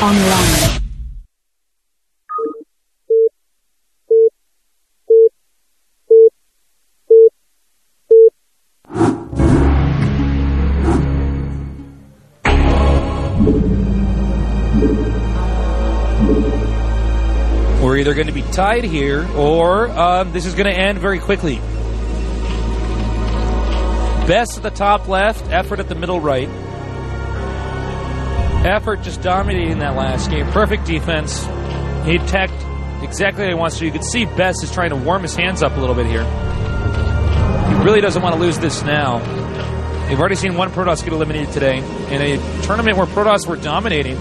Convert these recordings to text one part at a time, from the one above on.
online. We're either going to be tied here, or this is going to end very quickly. BeSt at the top left, EffOrt at the middle right. EffOrt just dominating that last game. Perfect defense. He teched exactly what he wants to. You can see BeSt is trying to warm his hands up a little bit here. He really doesn't want to lose this now. We've already seen one Protoss get eliminated today in a tournament where Protoss were dominating.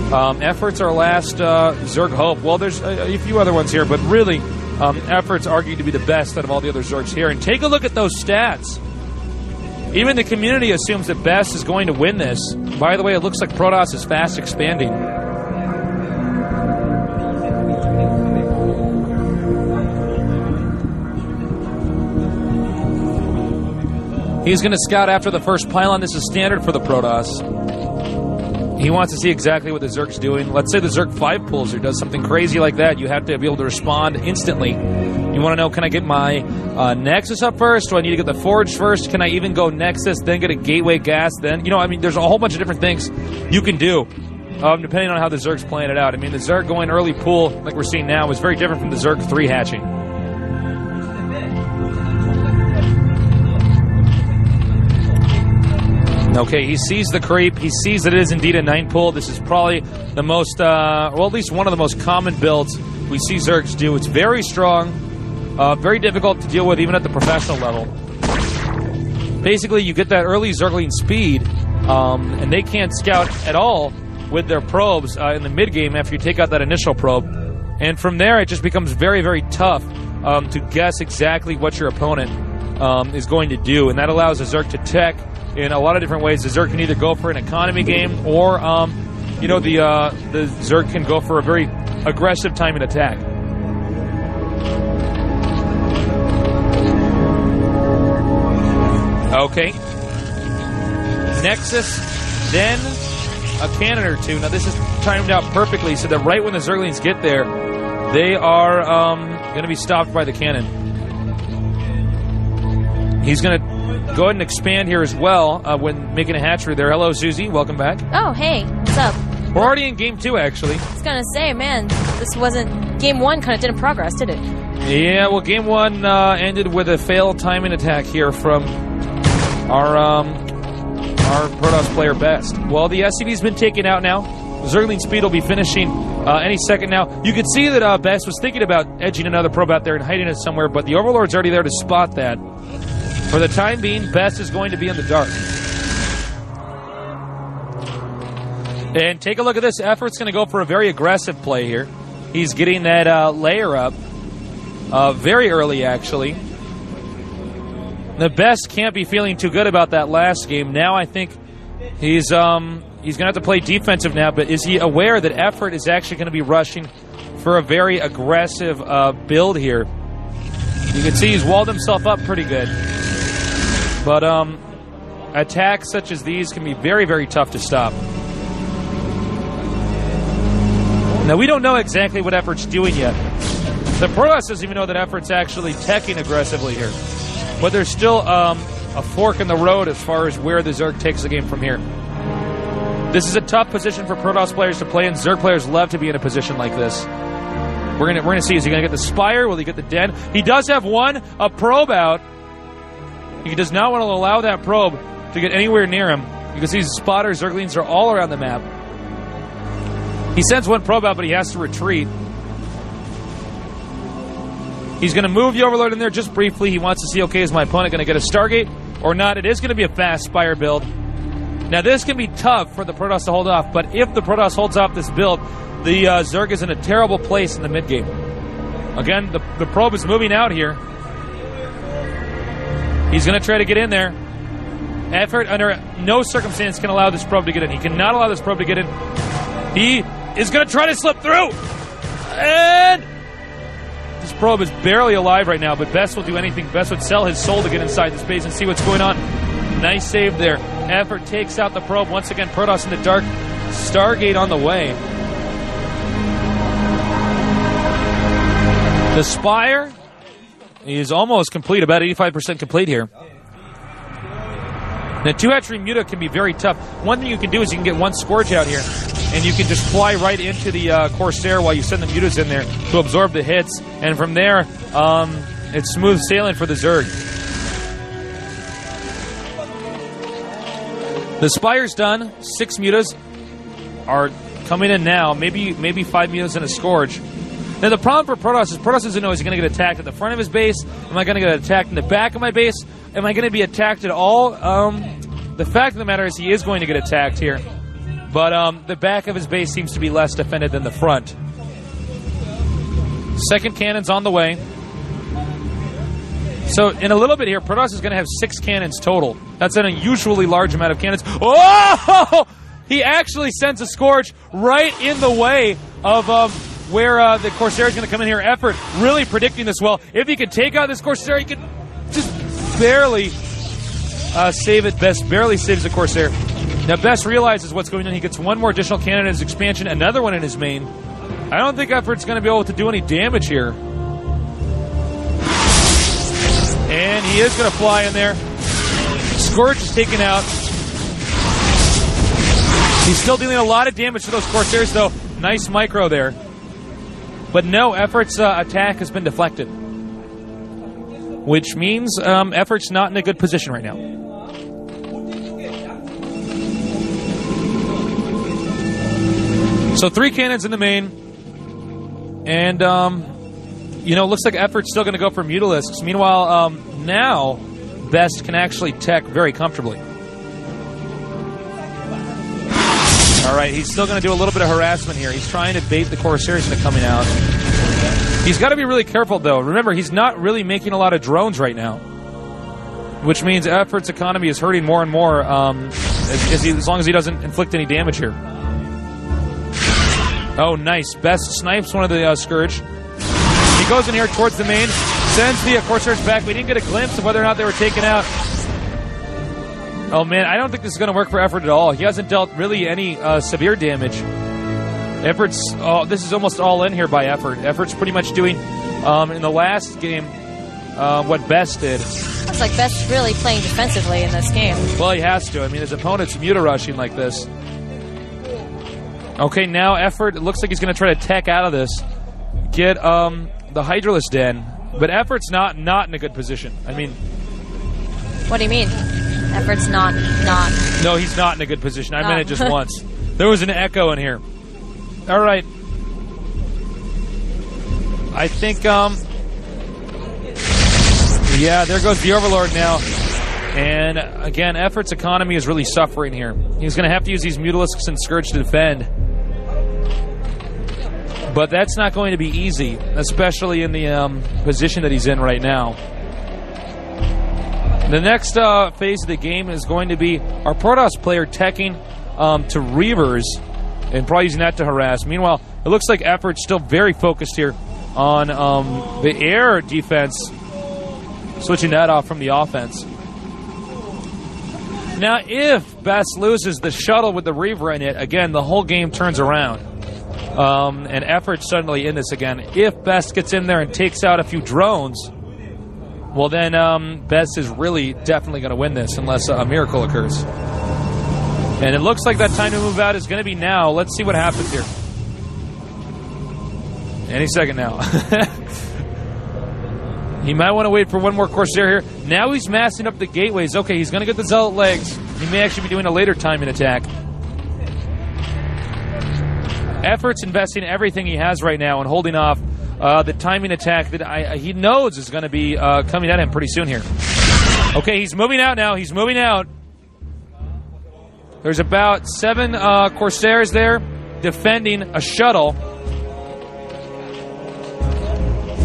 EffOrt's our last Zerg hope. Well, there's a few other ones here, but really, EffOrt's argued to be the best out of all the other Zergs here. And take a look at those stats. Even the community assumes that BeSt is going to win this. By the way, it looks like Protoss is fast expanding. He's going to scout after the first pylon. This is standard for the Protoss. He wants to see exactly what the Zerg's doing. Let's say the Zerg 5 pulls or does something crazy like that. You have to be able to respond instantly. You want to know, can I get my Nexus up first? Do I need to get the Forge first? Can I even go Nexus, then get a Gateway Gas? Then, you know, I mean, there's a whole bunch of different things you can do depending on how the Zerg's playing it out. I mean, the Zerg going early pool, like we're seeing now, is very different from the Zerg 3 hatching. Okay, he sees the creep. He sees that it is indeed a 9 pull. This is probably the most, well, at least one of the most common builds we see Zergs do. It's very strong, very difficult to deal with even at the professional level. Basically, you get that early Zergling speed, and they can't scout at all with their probes in the mid-game after you take out that initial probe. And from there, it just becomes very, very tough to guess exactly what your opponent is going to do. And that allows a Zerg to tech in a lot of different ways. The Zerg can either go for an economy game, or you know, the Zerg can go for a very aggressive time and attack. Okay. Nexus, then a cannon or two. Now this is timed out perfectly so that right when the Zerglings get there, they are going to be stopped by the cannon. He's going to go ahead and expand here as well when making a hatchery there. Hello, Susie. Welcome back. Oh, hey. What's up? We're already in Game 2, actually. I was going to say, man, this wasn't... Game 1 kind of didn't progress, did it? Yeah, well, Game 1 ended with a failed timing attack here from our Protoss player BeSt. Well, the SCV's been taken out now. Zergling speed will be finishing any second now. You can see that BeSt was thinking about edging another probe out there and hiding it somewhere, but the Overlord's already there to spot that. For the time being, BeSt is going to be in the dark. And take a look at this. EffOrt's going to go for a very aggressive play here. He's getting that layer up very early, actually. The BeSt can't be feeling too good about that last game. Now I think he's going to have to play defensive now, but is he aware that EffOrt is actually going to be rushing for a very aggressive build here? You can see he's walled himself up pretty good. But attacks such as these can be very, very tough to stop. Now, we don't know exactly what EffOrt's doing yet. The Protoss doesn't even know that EffOrt's actually teching aggressively here. But there's still a fork in the road as far as where the Zerg takes the game from here. This is a tough position for Protoss players to play, and Zerg players love to be in a position like this. We're gonna see, is he going to get the Spire? Will he get the Den? He does have a probe out. He does not want to allow that probe to get anywhere near him. You can see spotter Zerglings are all around the map. He sends one probe out, but he has to retreat. He's going to move the Overlord in there just briefly. He wants to see, okay, is my opponent going to get a Stargate or not? It is going to be a fast Spire build. Now, this can be tough for the Protoss to hold off, but if the Protoss holds off this build, the Zerg is in a terrible place in the mid-game. Again, the probe is moving out here. He's going to try to get in there. EffOrt, under no circumstance, can allow this probe to get in. He cannot allow this probe to get in. He is going to try to slip through. And this probe is barely alive right now, but BeSt will do anything. BeSt would sell his soul to get inside the space and see what's going on. Nice save there. EffOrt takes out the probe. Once again, Protoss in the dark. Stargate on the way. The Spire is almost complete, about 85% complete here. The 2-hatchery Muta can be very tough. One thing you can do is you can get one Scourge out here, and you can just fly right into the Corsair while you send the Mutas in there to absorb the hits, and from there, it's smooth sailing for the Zerg. The Spire's done. 6 Mutas are coming in now. Maybe 5 Mutas and a Scourge. Now, the problem for Protoss doesn't know, is he going to get attacked at the front of his base? Am I going to get attacked in the back of my base? Am I going to be attacked at all? The fact of the matter is he is going to get attacked here. But the back of his base seems to be less defended than the front. Second cannon's on the way. So, in a little bit here, Protoss is going to have 6 cannons total. That's an unusually large amount of cannons. Oh! He actually sends a Scourge right in the way of where the Corsair is going to come in here. EffOrt really predicting this well. If he can take out this Corsair, he can just barely save it. BeSt barely saves the Corsair. Now, BeSt realizes what's going on. He gets one more additional cannon in his expansion, another one in his main. I don't think EffOrt's going to be able to do any damage here. And he is going to fly in there. Scourge is taken out. He's still dealing a lot of damage to those Corsairs, though. Nice micro there. But no, EffOrt's attack has been deflected. Which means EffOrt's not in a good position right now. So 3 cannons in the main. And, looks like EffOrt's still going to go for Mutalisks. Meanwhile, now, BeSt can actually tech very comfortably. Alright, he's still going to do a little bit of harassment here. He's trying to bait the Corsairs into coming out. He's got to be really careful, though. Remember, he's not really making a lot of drones right now. Which means EffOrt's economy is hurting more and more as long as he doesn't inflict any damage here. Oh, nice. BeSt snipes one of the Scourge. He goes in here towards the main, sends the Corsairs back. We didn't get a glimpse of whether or not they were taken out. Oh, man, I don't think this is going to work for EffOrt at all. He hasn't dealt really any severe damage. EffOrt's... Oh, this is almost all in here by EffOrt. EffOrt's pretty much doing, in the last game, what BeSt did. Looks like BeSt's really playing defensively in this game. Well, he has to. I mean, his opponent's Muta rushing like this. Okay, now EffOrt, it looks like he's going to try to tech out of this. Get the Hydralisk Den. But EffOrt's not in a good position. I mean... What do you mean? EffOrt's not. No, he's not in a good position. I meant it just once. There was an echo in here. All right. I think, yeah, there goes the Overlord now. And, again, EffOrt's economy is really suffering here. He's going to have to use these Mutalisks and Scourge to defend. But that's not going to be easy, especially in the position that he's in right now. The next phase of the game is going to be our Protoss player teching to Reavers and probably using that to harass. Meanwhile, it looks like EffOrt's still very focused here on the air defense, switching that off from the offense. Now, if BeSt loses the shuttle with the Reaver in it, again, the whole game turns around. And EffOrt's suddenly in this again. If BeSt gets in there and takes out a few drones... Well, then BeSt is really definitely going to win this unless a miracle occurs. And it looks like that time to move out is going to be now. Let's see what happens here. Any second now. He might want to wait for one more Corsair here. Now he's massing up the gateways. Okay, he's going to get the Zealot legs. He may actually be doing a later timing attack. EffOrt's investing everything he has right now and holding off the timing attack that he knows is going to be coming at him pretty soon here. Okay, he's moving out now. He's moving out. There's about 7 Corsairs there defending a shuttle.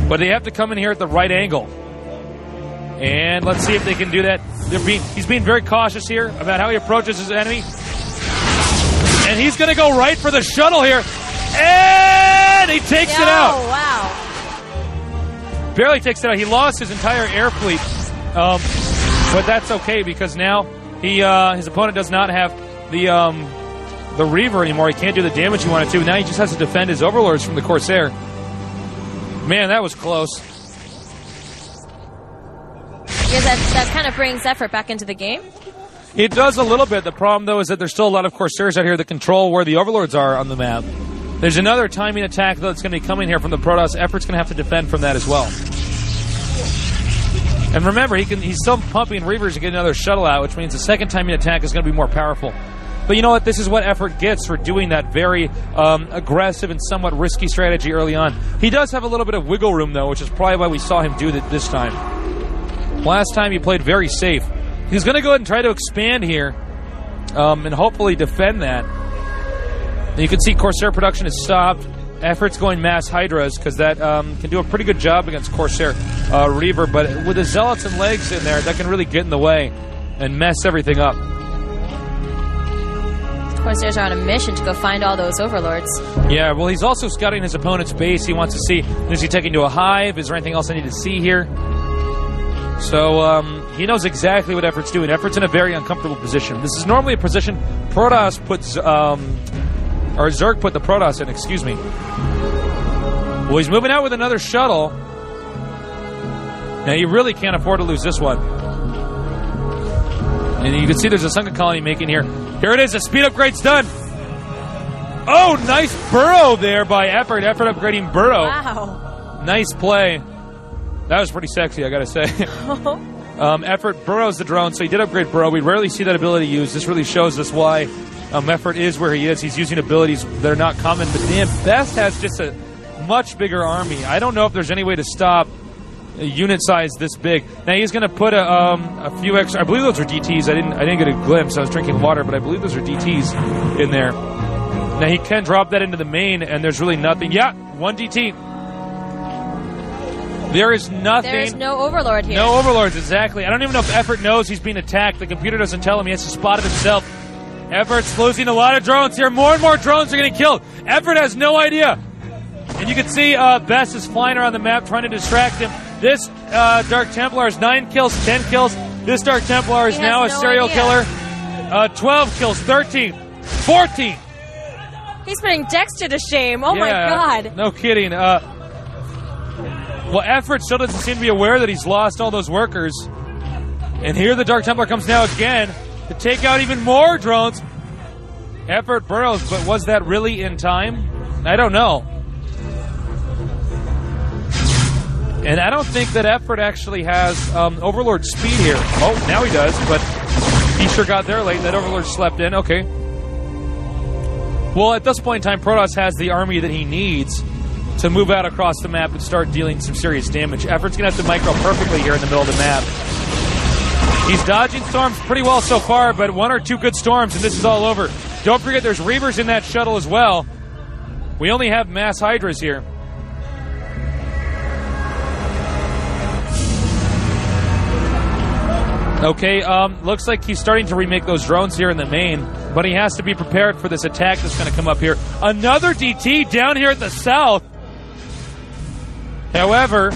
But they have to come in here at the right angle. And let's see if they can do that. He's being very cautious here about how he approaches his enemy. And he's going to go right for the shuttle here. And he takes it out. Oh, wow. Barely takes it out. He lost his entire air fleet. But that's okay because now his opponent does not have the the Reaver anymore. He can't do the damage he wanted to. Now he just has to defend his Overlords from the Corsair. Man, that was close. Yeah, that kind of brings EffOrt back into the game. It does a little bit. The problem, though, is that there's still a lot of Corsairs out here that control where the Overlords are on the map. There's another timing attack, though, that's going to be coming here from the Protoss. EffOrt's going to have to defend from that as well. And remember, he's still pumping Reavers to get another shuttle out, which means the second timing attack is going to be more powerful. But you know what? This is what EffOrt gets for doing that very aggressive and somewhat risky strategy early on. He does have a little bit of wiggle room, though, which is probably why we saw him do that this time. Last time he played very safe. He's going to go ahead and try to expand here and hopefully defend that. You can see Corsair production is stopped. EffOrt's going mass Hydras because that can do a pretty good job against Corsair Reaver, but with the Zealots and Legs in there, that can really get in the way and mess everything up. Corsairs are on a mission to go find all those Overlords. Yeah, well, he's also scouting his opponent's base. He wants to see, is he taking to a hive? Is there anything else I need to see here? So he knows exactly what EffOrt's doing. EffOrt's in a very uncomfortable position. This is normally a position Protoss puts, or Zerg put the Protoss in, excuse me. Well, he's moving out with another shuttle. Now, you really can't afford to lose this one. And you can see there's a Sunken Colony making here. Here it is, the speed upgrade's done. Oh, nice burrow there by EffOrt. EffOrt upgrading burrow. Wow. Nice play. That was pretty sexy, I gotta say. EffOrt burrows the drone, so he did upgrade burrow. We rarely see that ability used. This really shows us why EffOrt is where he is. He's using abilities that are not common. But damn, BeSt has just a much bigger army. I don't know if there's any way to stop a unit size this big. Now he's going to put a few extra. I believe those are DTs. I didn't get a glimpse. I was drinking water, but I believe those are DTs in there. Now he can drop that into the main, and there's really nothing. Yeah, one DT. There is nothing. There's no Overlord here. No Overlords, exactly. I don't even know if EffOrt knows he's being attacked. The computer doesn't tell him. He has to spot it himself. EffOrt's losing a lot of drones here. More and more drones are getting killed. EffOrt has no idea. And you can see BeSt is flying around the map trying to distract him. This Dark Templar has 9 kills, 10 kills. This Dark Templar is now a serial killer. 12 kills, 13, 14. He's putting Dexter to shame. Oh, my God. No kidding. Well, EffOrt still doesn't seem to be aware that he's lost all those workers. And here the Dark Templar comes now again to take out even more drones. EffOrt burrows, but was that really in time? I don't know. And I don't think that EffOrt actually has Overlord speed here. Oh, now he does, but he sure got there late. That Overlord slept in. Okay. Well, at this point in time, Protoss has the army that he needs to move out across the map and start dealing some serious damage. EffOrt's going to have to micro perfectly here in the middle of the map. He's dodging storms pretty well so far, but 1 or 2 good storms, and this is all over. Don't forget, there's Reavers in that shuttle as well. We only have mass Hydras here. Okay, looks like he's starting to remake those drones here in the main, but he has to be prepared for this attack that's going to come up here. Another DT down here at the south. However,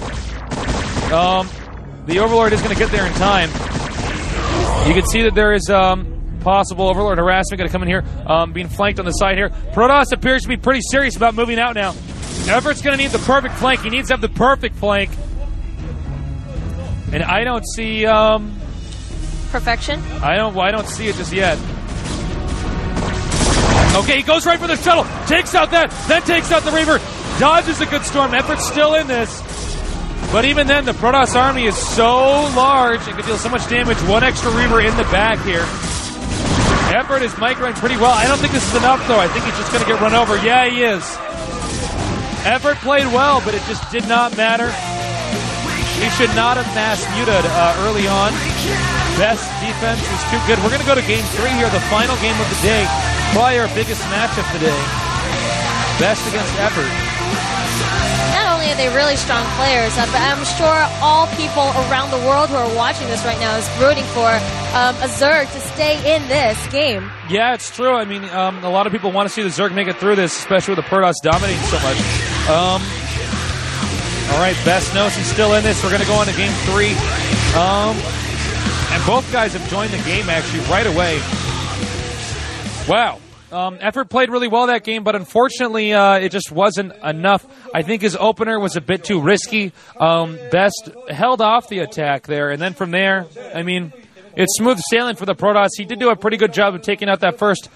the Overlord is going to get there in time. You can see that there is possible Overlord harassment going to come in here, being flanked on the side here. Protoss appears to be pretty serious about moving out now. EffOrt's going to need the perfect flank. He needs to have the perfect flank. And I don't see... perfection? I don't see it just yet. Okay, he goes right for the shuttle. Takes out that, then takes out the Reaver. Dodges a good storm. EffOrt's still in this. But even then, the Protoss army is so large, it can deal so much damage. 1 extra Reaver in the back here. EffOrt is microing pretty well. I don't think this is enough, though. I think he's just going to get run over. Yeah, he is. EffOrt played well, but it just did not matter. He should not have mass muted early on. BeSt defense was too good. We're going to go to Game 3 here, the final game of the day. Probably our biggest matchup today. BeSt against EffOrt. Not only are they really strong players, but I'm sure all people around the world who are watching this right now is rooting for a Zerg to stay in this game. Yeah, it's true. I mean, a lot of people want to see the Zerg make it through this, especially with the Protoss dominating so much. All right, BeSt knows he's still in this. We're going to go on to Game 3. And both guys have joined the game, actually, right away. Wow. EffOrt played really well that game, but unfortunately, it just wasn't enough. I think his opener was a bit too risky. BeSt held off the attack there, and then from there, I mean, it's smooth sailing for the Protoss. He did do a pretty good job of taking out that first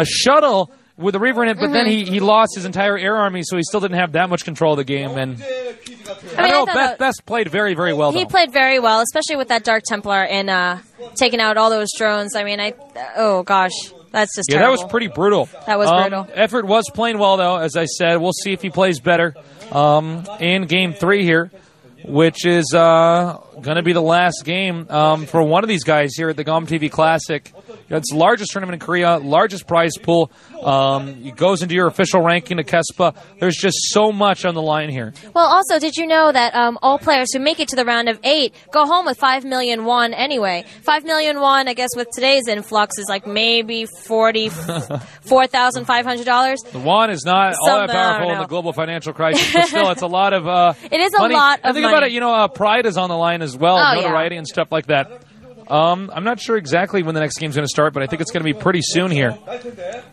shuttle with the Reaver in it, but then he lost his entire air army, so he still didn't have that much control of the game. And I don't know, BeSt played very, very well, He played very well, especially with that Dark Templar and taking out all those drones. I mean, oh gosh, that's just terrible. That was pretty brutal. That was brutal. EffOrt was playing well, though, as I said. We'll see if he plays better in Game 3 here, which is going to be the last game for one of these guys here at the GOM TV Classic. It's the largest tournament in Korea, largest prize pool. It goes into your official ranking to KESPA. There's just so much on the line here. Well, also, did you know that all players who make it to the round of 8 go home with 5 million won anyway? 5 million won, I guess, with today's influx is like maybe $44,500. The won is not all that powerful in the global financial crisis, but still, it's a lot of it is money. A lot of and think money. About it, you know, pride is on the line as well, notoriety and stuff like that. I'm not sure exactly when the next game's going to start, but I think it's going to be pretty soon here.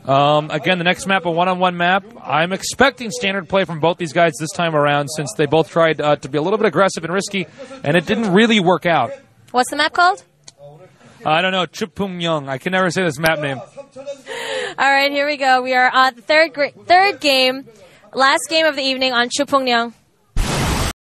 Again, the next map, a one-on-one map. I'm expecting standard play from both these guys this time around, since they both tried to be a little bit aggressive and risky, and it didn't really work out. What's the map called? I don't know, Chupungyong. I can never say this map name. All right, here we go. We are on the third game, last game of the evening on Chupungyong.